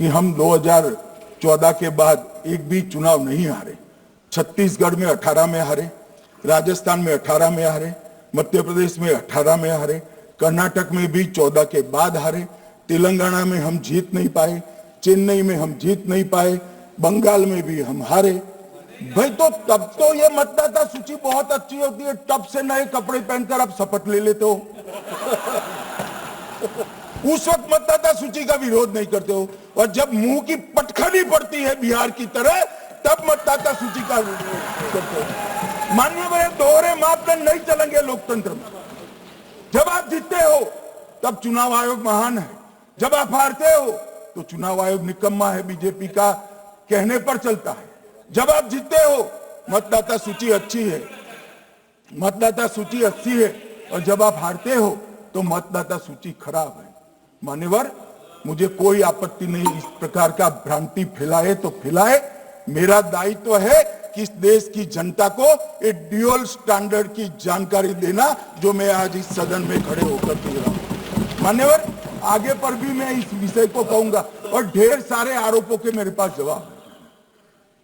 कि हम 2014 के बाद एक भी चुनाव नहीं हारे। छत्तीसगढ़ में 18 में हारे, राजस्थान में 18 में हारे, मध्य प्रदेश में 18 में हारे, कर्नाटक में भी 14 के बाद हारे, तेलंगाना में हम जीत नहीं पाए, चेन्नई में हम जीत नहीं पाए, बंगाल में भी हम हारे। भाई तो तब तो ये मतदाता सूची बहुत अच्छी होती है, तब से नए कपड़े पहनकर आप शपथ ले लेते हो। उस वक्त मतदाता सूची का विरोध नहीं करते हो, और जब मुंह की पटखनी पड़ती है बिहार की तरह, तब मतदाता सूची का विरोध करते हो। माननीय मेरे दोहरे मापदंड नहीं चलेंगे लोकतंत्र में। जब आप जीतते हो तब चुनाव आयोग महान है, जब आप हारते हो तो चुनाव आयोग निकम्मा है, बीजेपी का कहने पर चलता है। जब आप जीतते हो मतदाता सूची अच्छी है, मतदाता सूची अच्छी है, और जब आप हारते हो तो मतदाता सूची खराब है। मान्यवर, मुझे कोई आपत्ति नहीं, इस प्रकार का भ्रांति फैलाए तो फैलाए। मेरा दायित्व है कि इस देश की जनता को एक ड्यूअल स्टैंडर्ड की जानकारी देना, जो मैं आज इस सदन में खड़े होकर दे रहा हूं। मान्यवर, आगे पर भी मैं इस विषय को कहूंगा, और ढेर सारे आरोपों के मेरे पास जवाब है।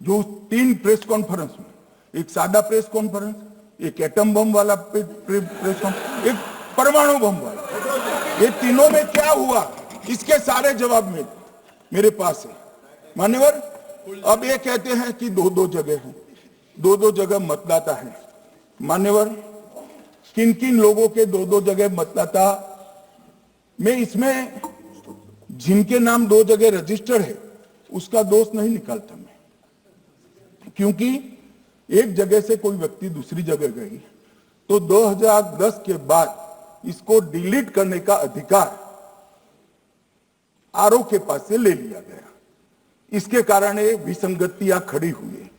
जो 3 प्रेस कॉन्फ्रेंस में, एक सादा प्रेस कॉन्फ्रेंस, एक एटम बम वाला प्रेस कॉन्फ्रेंस, एक परमाणु बम वाला, ये तीनों में क्या हुआ, इसके सारे जवाब में मेरे पास है। मान्यवर, अब ये कहते हैं कि 2-2 जगह है, 2-2 जगह मतदाता है। मान्यवर, किन किन लोगों के 2-2 जगह मतदाता, मैं इसमें जिनके नाम 2 जगह रजिस्टर्ड है उसका दोष नहीं निकालता मैं, क्योंकि एक जगह से कोई व्यक्ति दूसरी जगह गई तो 2010 के बाद इसको डिलीट करने का अधिकार आरओ के पास से ले लिया गया। इसके कारण ये विसंगतियां खड़ी हुई है।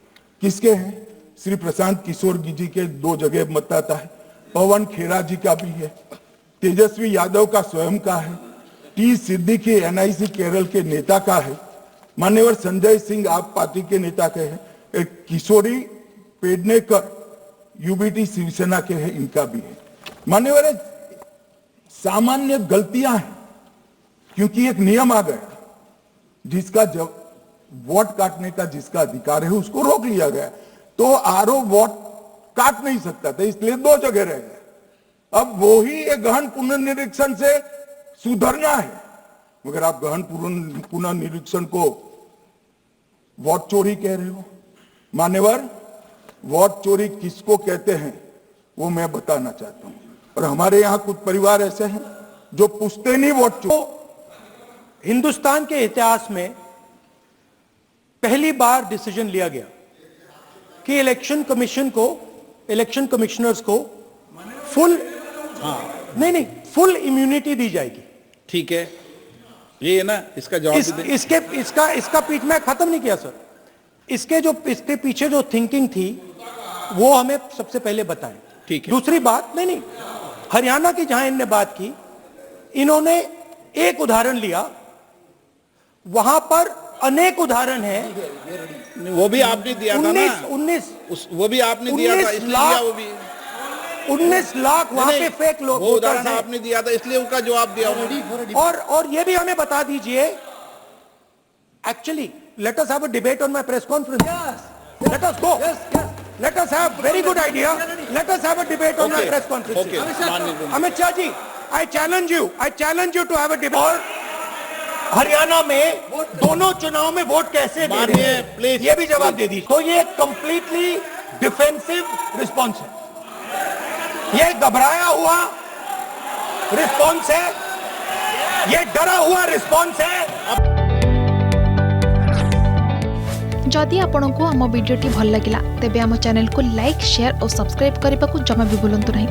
किसके हैं? श्री प्रशांत किशोर जी के 2 जगह मतदाता है, पवन खेरा जी का भी है, तेजस्वी यादव का स्वयं का है, टी सिद्दीकी एनआईसी केरल के नेता का है, मान्यवर संजय सिंह आप पार्टी के नेता के हैं, एक किशोरी पेडनेकर यूबीटी शिवसेना के हैं, इनका भी है। मान्यवर, सामान्य गलतियां हैं, क्योंकि एक नियम आ गया, जिसका जब वोट काटने का जिसका अधिकार है उसको रोक लिया गया, तो आरओ वोट काट नहीं सकता था, इसलिए 2 जगह रह गए। अब वो ही एक गहन पुनर्निरीक्षण से सुधरना है, मगर आप गहन पुनर्निरीक्षण को वोट चोरी कह रहे हो। मान्यवर, वोट चोरी किसको कहते हैं वो मैं बताना चाहता हूं, और हमारे यहां कुछ परिवार ऐसे हैं जो पूछते नहीं वोट चोरी। हिंदुस्तान के इतिहास में पहली बार डिसीजन लिया गया कि इलेक्शन कमीशन को, इलेक्शन कमिश्नर्स को फुल फुल इम्यूनिटी दी जाएगी। ठीक है, ये है ना, इसका जवाब इसका पीठ में खत्म नहीं किया सर। इसके पीछे जो थिंकिंग थी वो हमें सबसे पहले बताएं। ठीक है। दूसरी बात, नहीं, हरियाणा की जहां इन्होंने बात की, इन्होंने एक उदाहरण लिया, वहां पर अनेक उदाहरण हैं। वो भी आपने दिया था ना, 19 वो भी आपने दिया था, इसलिए दिया वो भी 19 लाख वहां पे फेक लोग, वो उदाहरण आपने दिया था, इसलिए उनका जवाब दिया। और ये भी हमें बता दीजिए, actually let us have a debate on my press conference. Yes. Let us go. Yes. Let us have very good idea. Let us have a debate on my press conference. Okay. Amit Shah ji, I challenge you to have a debate. और हरियाणा में दोनों चुनाव में vote कैसे दे रहे हैं, ये भी जवाब दे दीजिए। तो ये कंप्लीटली डिफेंसिव रिस्पॉन्स है, ये घबराया हुआ रिस्पॉन्स है, ये डरा हुआ रिस्पॉन्स है। जदि आपंक आम भिडी भल लगा तेब आम चैनल को लाइक, शेयर और सब्सक्राइब करने को जमा भी भूलु नहीं।